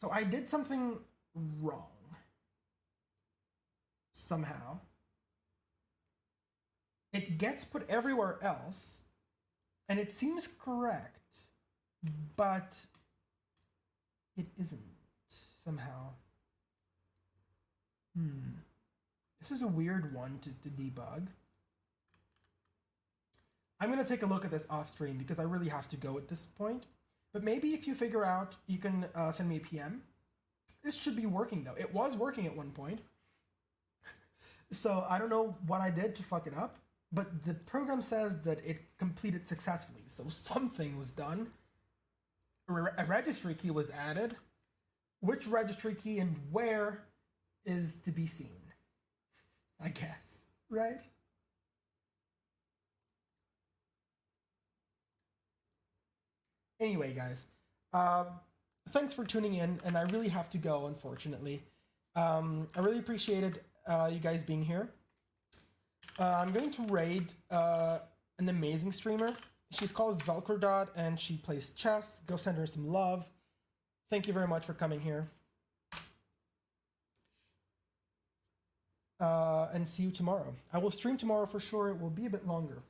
So I did something wrong. Somehow. It gets put everywhere else, and it seems correct. But it isn't somehow. This is a weird one to debug. I'm going to take a look at this off stream because I really have to go at this point. But maybe if you figure out, you can send me a PM. This should be working though. It was working at one point. So I don't know what I did to fuck it up. But the program says that it completed successfully. So something was done. A registry key was added. Which registry key and where is to be seen. I guess, right? Anyway, guys, thanks for tuning in, and I really have to go, unfortunately. I really appreciated you guys being here. I'm going to raid an amazing streamer. She's called Velcrodot, and she plays chess. Go send her some love. Thank you very much for coming here. And see you tomorrow. I will stream tomorrow for sure. It will be a bit longer.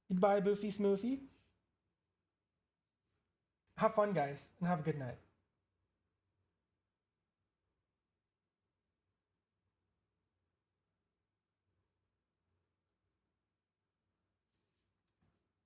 Goodbye, Boofy Smoofy. Have fun, guys, and have a good night.